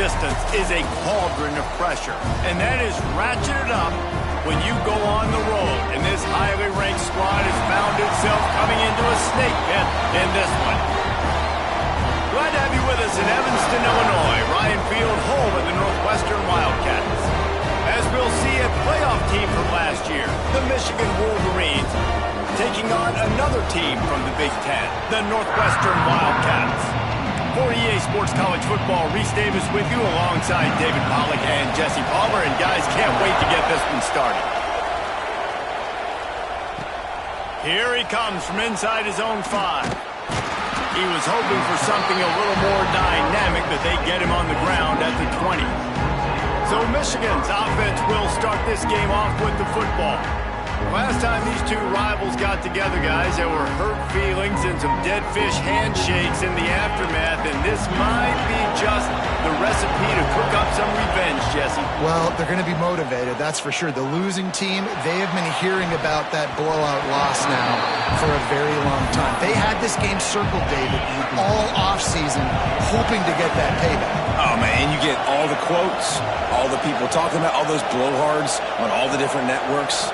resistance is a cauldron of pressure, and that is ratcheted up when you go on the road. And this highly ranked squad has found itself coming into a snake pit in this one. Glad to have you with us in Evanston, Illinois. Ryan Field, home of the Northwestern Wildcats. As we'll see, a playoff team from last year, the Michigan Wolverines, taking on another team from the Big Ten, the Northwestern Wildcats. For EA Sports College Football, Reese Davis with you alongside David Pollack and Jesse Palmer. And guys, can't wait to get this one started. Here he comes from inside his own 5. He was hoping for something a little more dynamic, but they get him on the ground at the 20. So Michigan's offense will start this game off with the football. Last time these two rivals got together, guys, there were hurt feelings and some dead fish handshakes in the aftermath, and this might be just the recipe to cook up some revenge, Jesse. Well, they're going to be motivated, that's for sure. The losing team, they have been hearing about that blowout loss now for a very long time. They had this game circled, David, all offseason, hoping to get that payback. Oh, man, you get all the quotes, all the people talking about all those blowhards on all the different networks,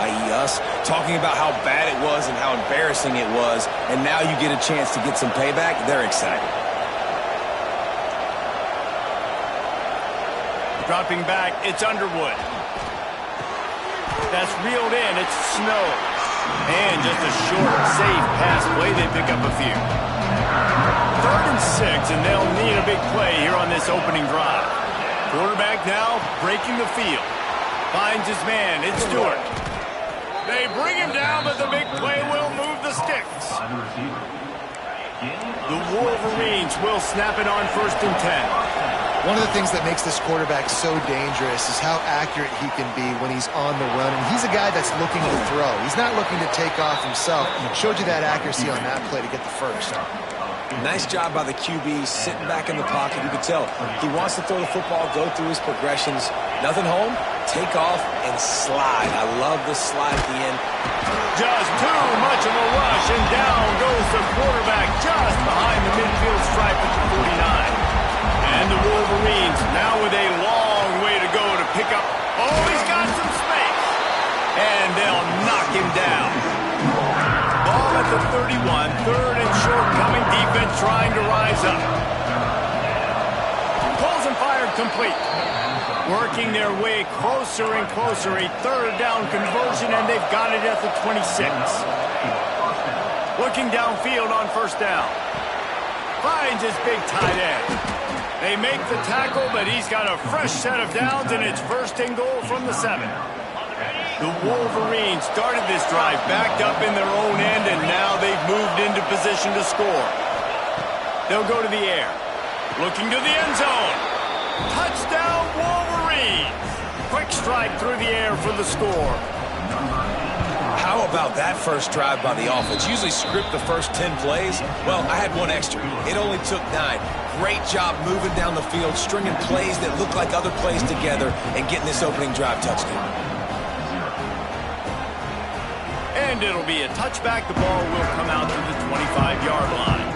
i.e. us, talking about how bad it was and how embarrassing it was, and now you get a chance to get some payback. They're excited. Dropping back, it's Underwood. That's reeled in, it's Snow. And just a short, safe pass play, they pick up a few. 3rd and 6, and they'll need a big play here on this opening drive. Quarterback now breaking the field. Finds his man, it's Stewart. They bring him down, but the big play will move the sticks. The Wolverines will snap it on 1st and 10. One of the things that makes this quarterback so dangerous is how accurate he can be when he's on the run. And he's a guy that's looking to throw. He's not looking to take off himself. Showed you that accuracy on that play to get the first. Nice job by the QB, sitting back in the pocket. You can tell he wants to throw the football, go through his progressions. Nothing home, take off, and slide. I love the slide at the end. Just too much of a rush, and down goes the quarterback just behind the midfield stripe at the 49. And the Wolverines now with a long way to go to pick up. Oh, he's got some space. And they'll knock him down. Ball at the 31, 3rd and short coming. Defense trying to rise up. Pulls and fired complete. Working their way closer and closer. A 3rd down conversion, and they've got it at the 26. Looking downfield on 1st down. Finds his big tight end. They make the tackle, but he's got a fresh set of downs, and it's 1st and goal from the 7. The Wolverines started this drive backed up in their own end, and now they've moved into position to score. They'll go to the air. Looking to the end zone. Touchdown, Wolverines! Quick strike through the air for the score. How about that first drive by the offense? Usually script the first 10 plays. Well, I had one extra. It only took 9. Great job moving down the field, stringing plays that look like other plays together, and getting this opening drive touchdown. And it'll be a touchback. The ball will come out to the 25-yard line.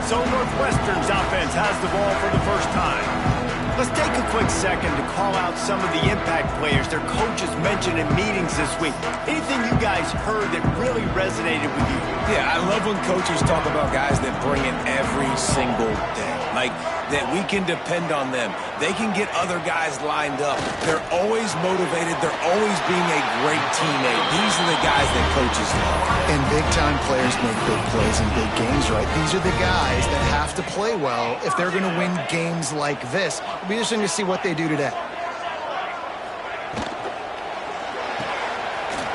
So Northwestern's offense has the ball for the first time. Let's take a quick second to call out some of the impact players their coaches mentioned in meetings this week. Anything you guys heard that really resonated with you? Yeah, I love when coaches talk about guys that bring it every single day. Like, that we can depend on them. They can get other guys lined up. They're always motivated. They're always being a great teammate. These are the guys that coaches love. And big-time players make big plays in big games, right? These are the guys that have to play well if they're going to win games like this. It'll be interesting to see what they do today.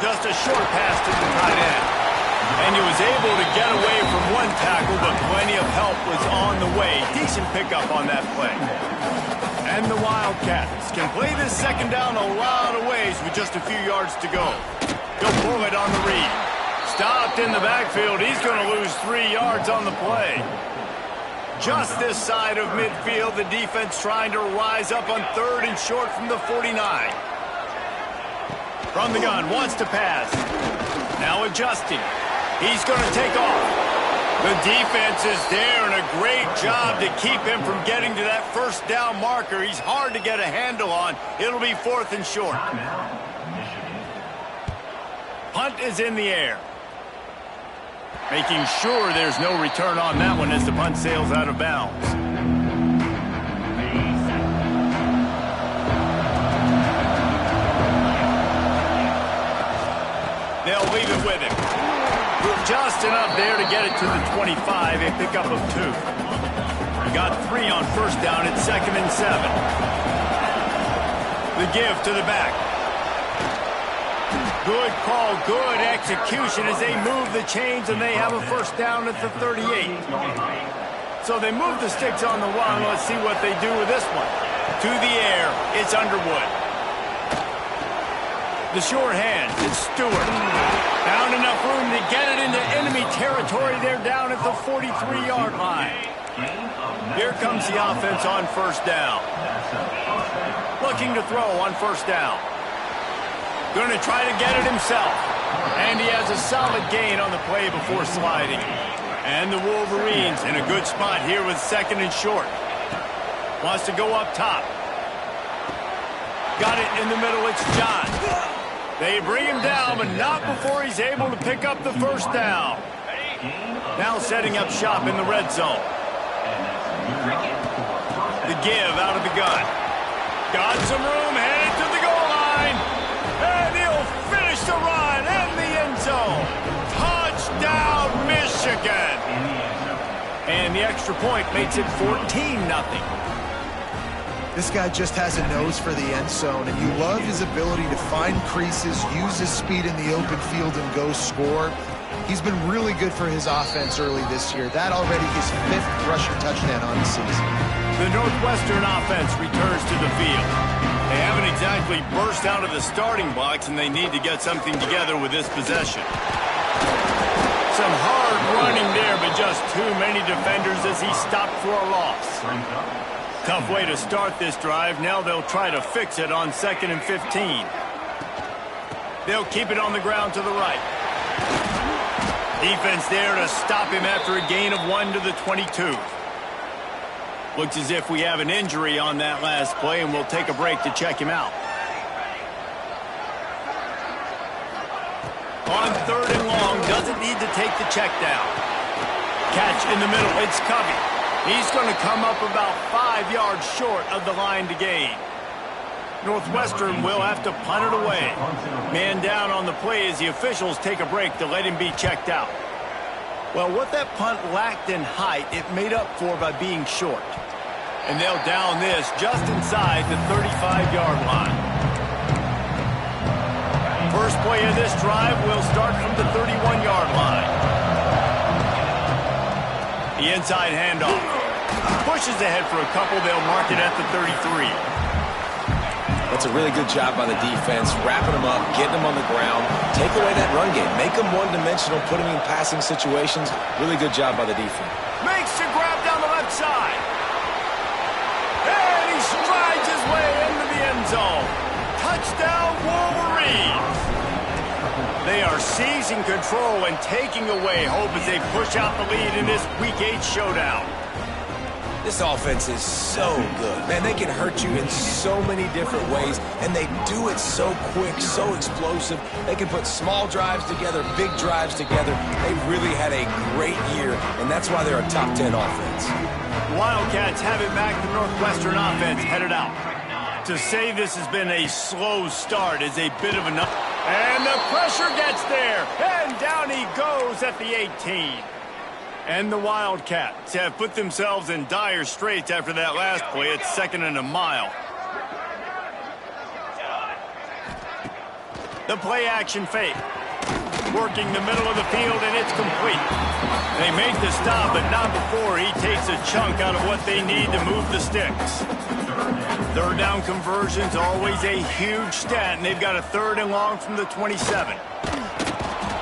Just a short pass to the tight end. And he was able to get away from one tackle, but plenty of help was on the way. Decent pickup on that play. And the Wildcats can play this 2nd down a lot of ways with just a few yards to go. He'll pull it on the read. Stopped in the backfield. He's going to lose 3 yards on the play. Just this side of midfield, the defense trying to rise up on 3rd and short from the 49. From the gun, wants to pass. Now adjusting. He's going to take off. The defense is there, and a great job to keep him from getting to that first down marker. He's hard to get a handle on. It'll be 4th and short. Punt is in the air. Making sure there's no return on that one as the punt sails out of bounds. They'll leave it with him. Just enough there to get it to the 25, a pickup of 2. Got 3 on first down at 2nd and 7. The give to the back. Good call, good execution as they move the chains, and they have a first down at the 38. So they move the sticks on the run. Let's see what they do with this one. To the air, it's Underwood. The short hand, it's Stewart. Found enough room to get it into enemy territory. They're down at the 43-yard line. Here comes the offense on first down. Looking to throw on first down. Going to try to get it himself. And he has a solid gain on the play before sliding. And the Wolverines in a good spot here with 2nd and short. Wants to go up top. Got it in the middle. It's John. They bring him down, but not before he's able to pick up the first down. Now setting up shop in the red zone. The give out of the gun. Got some room, headed to the goal line. And he'll finish the run in the end zone. Touchdown, Michigan. And the extra point makes it 14-0. This guy just has a nose for the end zone, and you love his ability to find creases, use his speed in the open field, and go score. He's been really good for his offense early this year. That already his 5th rushing touchdown on the season. The Northwestern offense returns to the field. They haven't exactly burst out of the starting blocks, and they need to get something together with this possession. Some hard running there, but just too many defenders as he stopped for a loss. Tough way to start this drive. Now they'll try to fix it on 2nd and 15. They'll keep it on the ground to the right. Defense there to stop him after a gain of 1 to the 22. Looks as if we have an injury on that last play, and we'll take a break to check him out. On 3rd and long, doesn't need to take the check down. Catch in the middle, it's Covey. He's going to come up about 5 yards short of the line to gain. Northwestern will have to punt it away. Man down on the play as the officials take a break to let him be checked out. Well, what that punt lacked in height, it made up for by being short. And they'll down this just inside the 35-yard line. First play of this drive will start from the 31-yard line. The inside handoff. Pushes ahead for a couple. They'll mark it at the 33. That's a really good job by the defense, wrapping them up, getting them on the ground, take away that run game, make them one-dimensional, put them in passing situations. Really good job by the defense. Makes the grab down the left side. And he strides his way into the end zone. Touchdown, Wolverines. They are seizing control and taking away hope as they push out the lead in this Week 8 showdown. This offense is so good. Man, they can hurt you in so many different ways, and they do it so quick, so explosive. They can put small drives together, big drives together. They really had a great year, and that's why they're a top 10 offense. Wildcats have it back. The Northwestern offense headed out. To say this has been a slow start is a bit of enough. And the pressure gets there, and down he goes at the 18. And the Wildcats have put themselves in dire straits after that last play. It's 2nd and a mile. The play action fake. Working the middle of the field, and it's complete. They make the stop, but not before he takes a chunk out of what they need to move the sticks. 3rd down conversion's always a huge stat, and they've got a 3rd and long from the 27.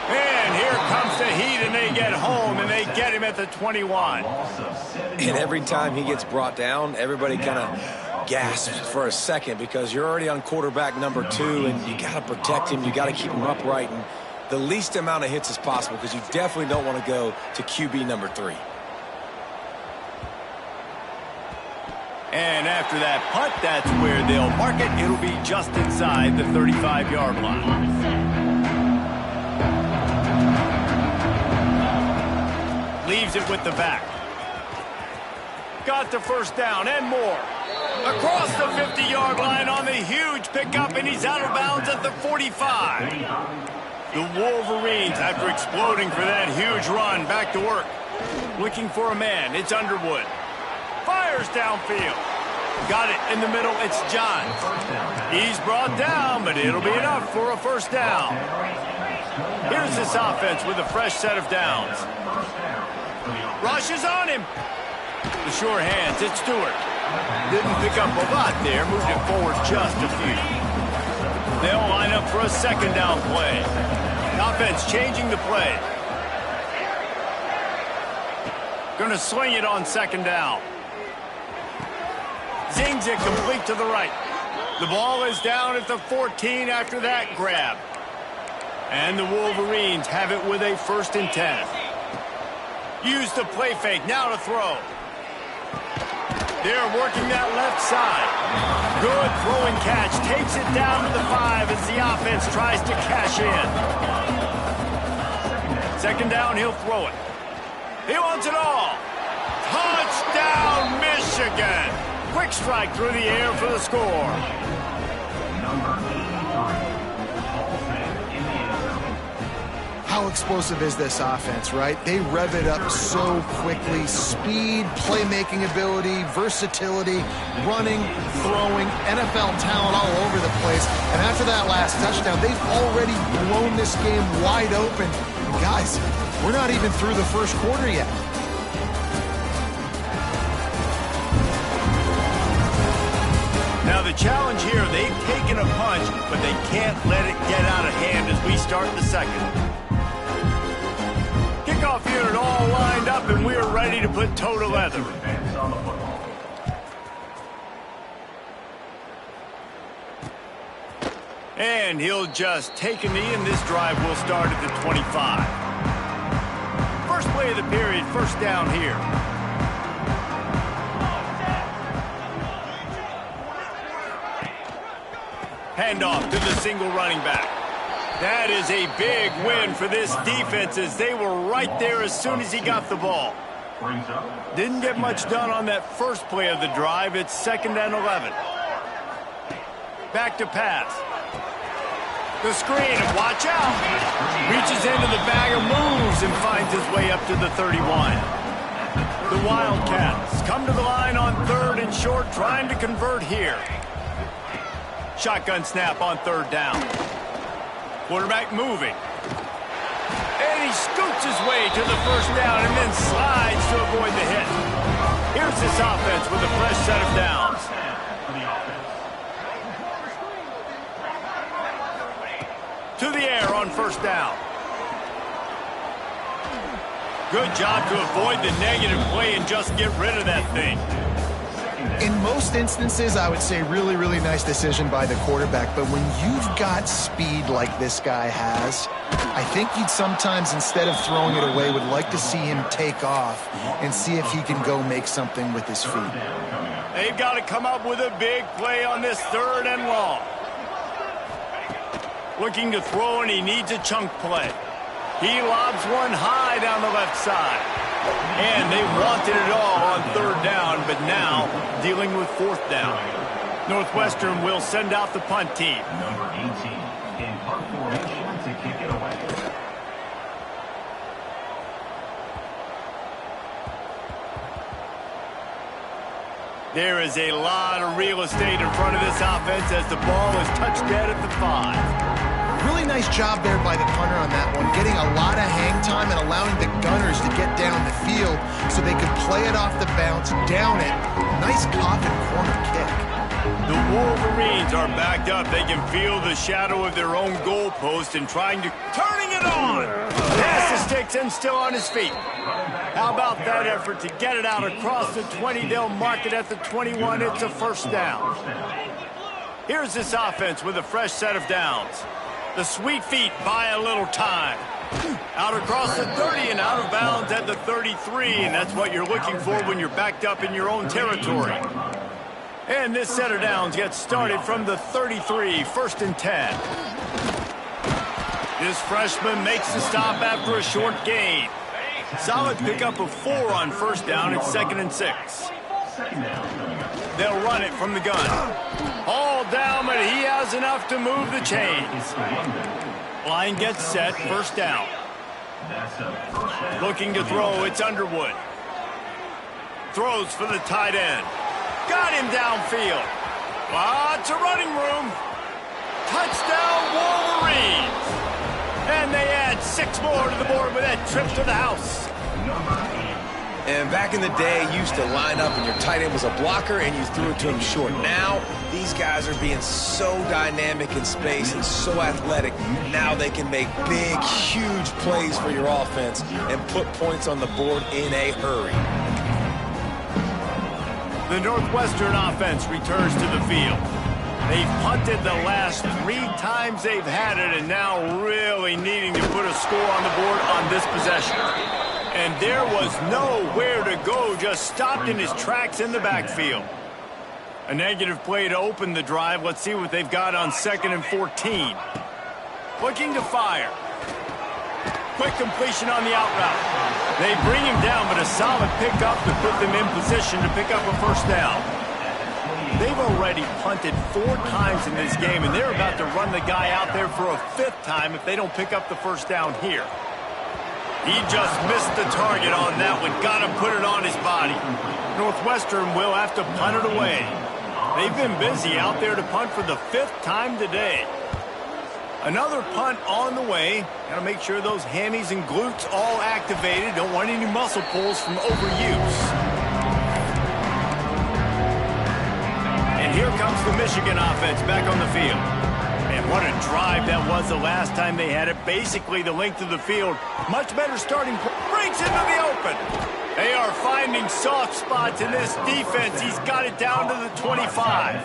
And here comes the heat, and they get home, and they get him at the 21. And every time he gets brought down, everybody kind of gasps for a second because you're already on quarterback number 2, and you got to protect him. You got to keep him upright. And the least amount of hits as possible because you definitely don't want to go to QB number 3. And after that punt, that's where they'll mark it. It'll be just inside the 35-yard line. Leaves it with the back. Got the first down and more. Across the 50-yard line on the huge pickup, and he's out of bounds at the 45. The Wolverines, after exploding for that huge run, back to work. Looking for a man. It's Underwood. Fires downfield. Got it in the middle. It's Johns. He's brought down, but it'll be enough for a first down. Here's this offense with a fresh set of downs. Rushes on him. The sure hands. It's Stewart. Didn't pick up a lot there. Moved it forward just a few. They'll line up for a second down play. Offense changing the play. Gonna swing it on second down. Zings it complete to the right. The ball is down at the 14 after that grab. And the Wolverines have it with a 1st and 10. Use the play fake. Now to throw. They're working that left side. Good throwing catch. Takes it down to the 5 as the offense tries to cash in. Second down, he'll throw it. He wants it all. Touchdown, Michigan. Quick strike through the air for the score. How explosive is this offense, right? They rev it up so quickly. Speed, playmaking ability, versatility, running, throwing, NFL talent all over the place. And after that last touchdown, they've already blown this game wide open. And guys, we're not even through the first quarter yet. Now the challenge here, they've taken a punch, but they can't let it get out of hand as we start the second. Kickoff unit all lined up, and we're ready to put toe to leather. And he'll just take a knee, and this drive will start at the 25. First play of the period, first down here. Handoff to the single running back. That is a big win for this defense as they were right there as soon as he got the ball. Didn't get much done on that first play of the drive. It's 2nd and 11. Back to pass. The screen, and watch out. Reaches into the bag of moves and finds his way up to the 31. The Wildcats come to the line on 3rd and short, trying to convert here. Shotgun snap on 3rd down. Quarterback moving. And he scoots his way to the first down and then slides to avoid the hit. Here's this offense with a fresh set of downs. To the air on 1st down. Good job to avoid the negative play and just get rid of that thing. In most instances, I would say really, really nice decision by the quarterback. But when you've got speed like this guy has, I think you'd sometimes, instead of throwing it away, would like to see him take off and see if he can go make something with his feet. They've got to come up with a big play on this 3rd and long. Looking to throw, and he needs a chunk play. He lobs one high down the left side. And they wanted it all on 3rd down, but now dealing with 4th down. Northwestern will send out the punt team. Number 18 in punt formation to kick it away. There is a lot of real estate in front of this offense as the ball is touched dead at the 5. Really nice job there by the punter on that one, getting a lot of hang time and allowing the Gunners to get down the field so they could play it off the bounce, down it. Nice coffin corner kick. The Wolverines are backed up. They can feel the shadow of their own goalpost and turning it on. Pass the sticks and still on his feet. How about that effort to get it out across the 20? They'll mark it at the 21. It's a 1st down. Here's this offense with a fresh set of downs. The Sweet Feet buy a little time. Out across the 30 and out of bounds at the 33, and that's what you're looking for when you're backed up in your own territory. And this set of downs gets started from the 33, 1st and 10. This freshman makes the stop after a short gain. Solid pickup of 4 on 1st down. It's 2nd and 6. They'll run it from the gun. All down, but he has enough to move the chains. Line gets set, 1st down. Looking to throw, it's Underwood. Throws for the tight end. Got him downfield. Lots of running room. Touchdown, Wolverines. And they add 6 more to the board with that trip to the house. And back in the day, you used to line up and your tight end was a blocker and you threw it to him short. Now, these guys are being so dynamic in space and so athletic. Now they can make big, huge plays for your offense and put points on the board in a hurry. The Northwestern offense returns to the field. They've punted the last 3 times they've had it and now really needing to put a score on the board on this possession. And there was nowhere to go, just stopped in his tracks in the backfield. A negative play to open the drive. Let's see what they've got on 2nd and 14. Looking to fire. Quick completion on the out route. They bring him down, but a solid pickup to put them in position to pick up a 1st down. They've already punted 4 times in this game, and they're about to run the guy out there for a 5th time if they don't pick up the 1st down here. He just missed the target on that one. Got to put it on his body. Northwestern will have to punt it away. They've been busy out there to punt for the 5th time today. Another punt on the way. Got to make sure those hammies and glutes all activated. Don't want any muscle pulls from overuse. And here comes the Michigan offense back on the field. And what a drive that was the last time they had it. Basically the length of the field. Much better starting point. Breaks into the open. They are finding soft spots in this defense. He's got it down to the 25.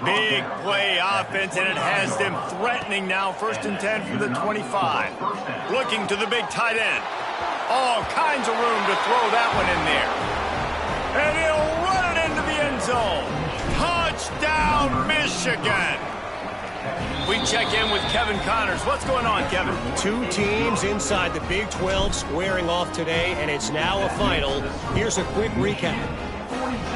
Big play offense, and it has them threatening now. 1st and 10 from the 25. Looking to the big tight end. All kinds of room to throw that one in there. And he'll run it into the end zone. Touchdown, Michigan. We check in with Kevin Connors. What's going on, Kevin? 2 teams inside the Big 12 squaring off today, and it's now a final. Here's a quick recap.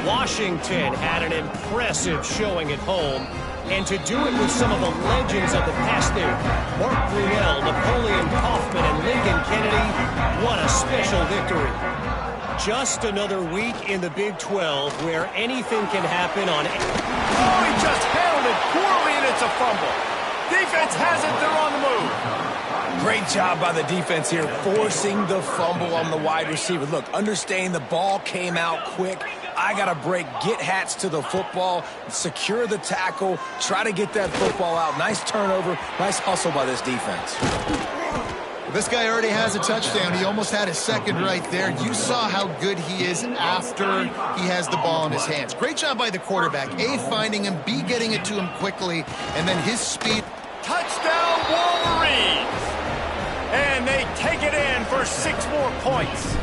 Washington had an impressive showing at home, and to do it with some of the legends of the past there, Mark Brunell, Napoleon Kaufman, and Lincoln Kennedy, what a special victory. Just another week in the Big 12 where anything can happen on... Oh, he just handled it poorly, and it's a fumble. Defense has it. They're on the move. Great job by the defense here, forcing the fumble on the wide receiver. Look, understanding the ball came out quick. I got to break, get hats to the football, secure the tackle, try to get that football out. Nice turnover, nice hustle by this defense. This guy already has a touchdown. He almost had a 2nd right there. You saw how good he is after he has the ball in his hands. Great job by the quarterback. A, finding him, B, getting it to him quickly, and then his speed. Touchdown, Wolverines! And they take it in for 6 more points.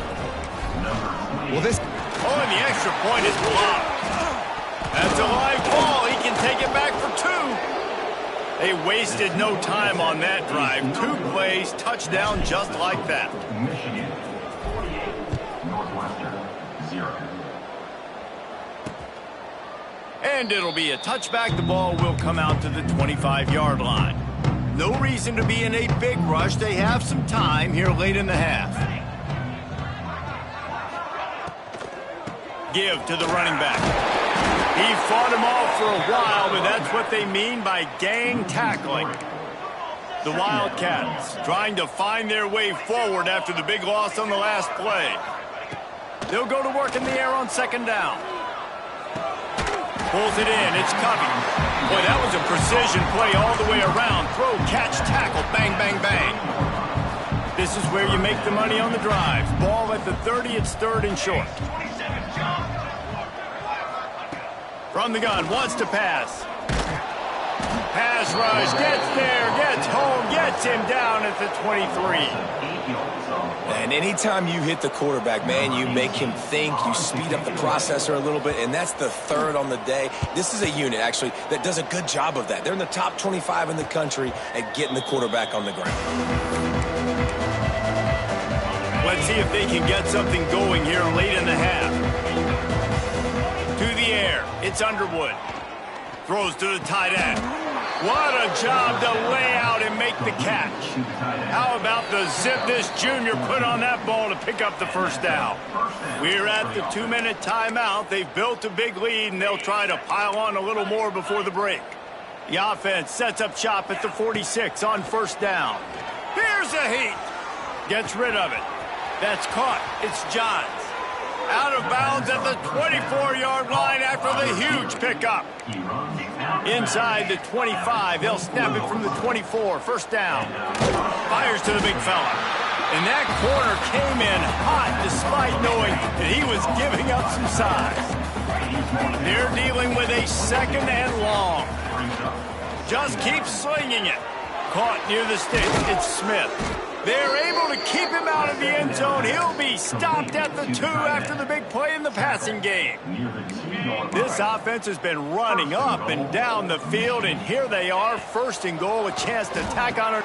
Well, this... Oh, and the extra point is blocked. That's a live ball. He can take it back for 2. They wasted no time on that drive. 2 plays, touchdown just like that. Michigan 48, Northwestern 0. And it'll be a touchback. The ball will come out to the 25-yard line. No reason to be in a big rush. They have some time here late in the half. Give to the running back. He fought him off for a while, but that's what they mean by gang tackling. The Wildcats trying to find their way forward after the big loss on the last play. They'll go to work in the air on 2nd down. Pulls it in. It's Covey. Boy, that was a precision play all the way around. Throw, catch, tackle, bang, bang, bang. This is where you make the money on the drives. Ball at the 30. It's 3rd and short. From the gun, wants to pass. Pass rush, gets there, gets home, gets him down at the 23. And anytime you hit the quarterback, man, you make him think, you speed up the processor a little bit, and that's the third on the day. This is a unit, actually, that does a good job of that. They're in the top 25 in the country at getting the quarterback on the ground. Let's see if they can get something going here late in the half. To the air, it's Underwood. Throws to the tight end. What a job to lay out and make the catch. How about the zip this junior put on that ball to pick up the first down? We're at the 2-minute timeout. They've built a big lead, and they'll try to pile on a little more before the break. The offense sets up shop at the 46 on first down. Here's a heat. Gets rid of it. That's caught. It's Johns. Out of bounds at the 24-yard line after the huge pickup. Inside the 25, they'll snap it from the 24. First down. Fires to the big fella. And that corner came in hot despite knowing that he was giving up some size. They're dealing with a second and long. Just keep slinging it. Caught near the sticks. It's Smith. They're able to keep him out of the end zone. He'll be stopped at the 2 after the big play in the passing game. This offense has been running up and down the field, and here they are, first and goal, a chance to tack on it.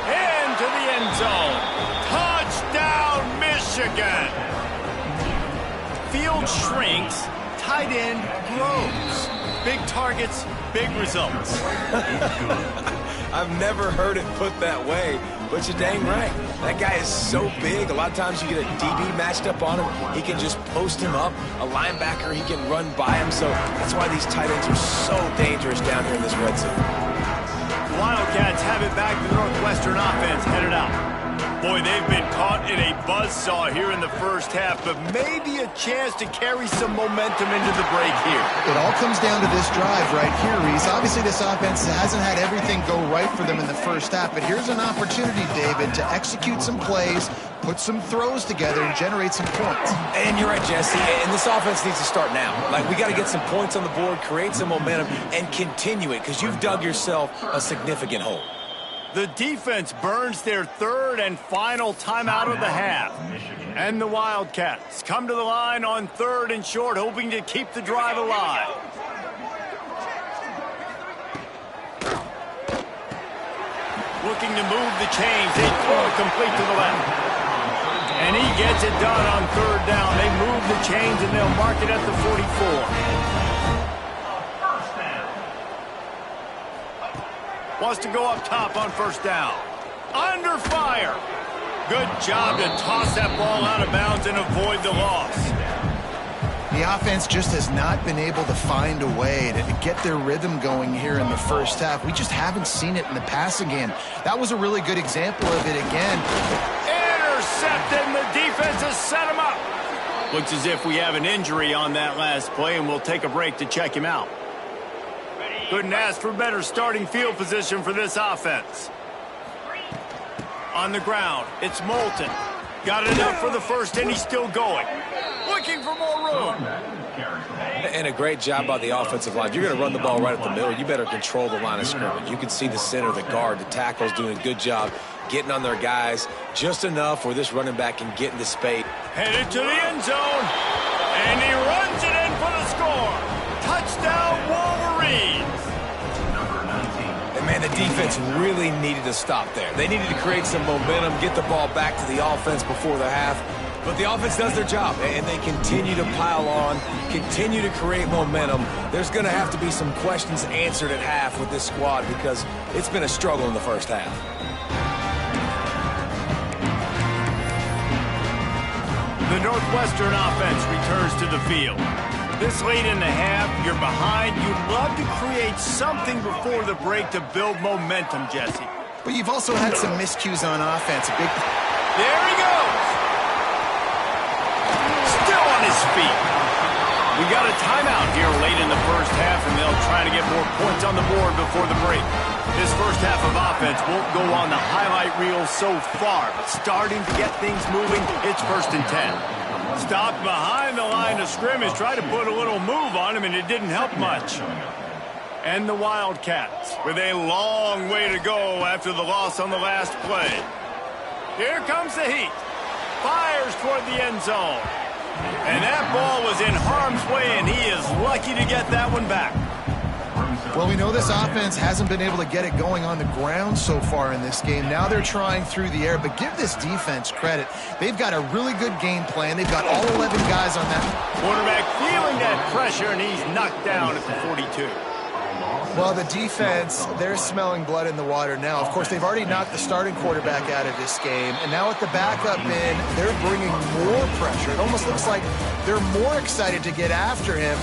Into the end zone. Touchdown, Michigan. Field shrinks, tight end grows. Big targets, big results. I've never heard it put that way, but you're dang right. That guy is so big. A lot of times you get a DB matched up on him. He can just post him up. A linebacker, he can run by him. So that's why these tight ends are so dangerous down here in this red zone. The Wildcats have it back. The Northwestern offense headed out. Boy, they've been caught in a buzzsaw here in the first half, but maybe a chance to carry some momentum into the break here. It all comes down to this drive right here, Reese. Obviously, this offense hasn't had everything go right for them in the first half, but here's an opportunity, David, to execute some plays, put some throws together, and generate some points. And you're right, Jesse, and this offense needs to start now. Like, we got to get some points on the board, create some momentum, and continue it, because you've dug yourself a significant hole. The defense burns their third and final timeout of the half. And the Wildcats come to the line on third and short, hoping to keep the drive alive. Looking to move the chains. They throw it complete to the left. And he gets it done on third down. They move the chains, and they'll mark it at the 44. Wants to go up top on first down. Under fire. Good job to toss that ball out of bounds and avoid the loss. The offense just has not been able to find a way to get their rhythm going here in the first half. We just haven't seen it in the passing game. That was a really good example of it again. Intercepted, and the defense has set him up. Looks as if we have an injury on that last play, and we'll take a break to check him out. Couldn't ask for better starting field position for this offense. On the ground, it's Moulton. Got enough for the first, and he's still going. Looking for more room. And a great job by the offensive line. If you're going to run the ball right at the middle, you better control the line of scrimmage. You can see the center, the guard, the tackles doing a good job getting on their guys just enough where this running back can get into space. Headed to the end zone, and he runs it in for the score. Touchdown, Wolverines. And, man, the defense really needed to stop there. They needed to create some momentum, get the ball back to the offense before the half. But the offense does their job, and they continue to pile on, continue to create momentum. There's going to have to be some questions answered at half with this squad because it's been a struggle in the first half. The Northwestern offense returns to the field. This late in the half, you're behind. You'd love to create something before the break to build momentum, Jesse. But you've also had some miscues on offense. There he goes. Still on his feet. We got a timeout here late in the first half, and they'll try to get more points on the board before the break. This first half of offense won't go on the highlight reel so far, but starting to get things moving, it's 1st and 10. Stopped behind the line of scrimmage, tried to put a little move on him, and it didn't help much. And the Wildcats with a long way to go after the loss on the last play. Here comes the heat. Fires toward the end zone. And that ball was in harm's way, and he is lucky to get that one back. Well, we know this offense hasn't been able to get it going on the ground so far in this game. Now they're trying through the air, but give this defense credit. They've got a really good game plan. They've got all 11 guys on that. Quarterback feeling that pressure, and he's knocked down at the 42. Well, the defense, they're smelling blood in the water now. Of course, they've already knocked the starting quarterback out of this game, and now with the backup in, they're bringing more pressure. It almost looks like they're more excited to get after him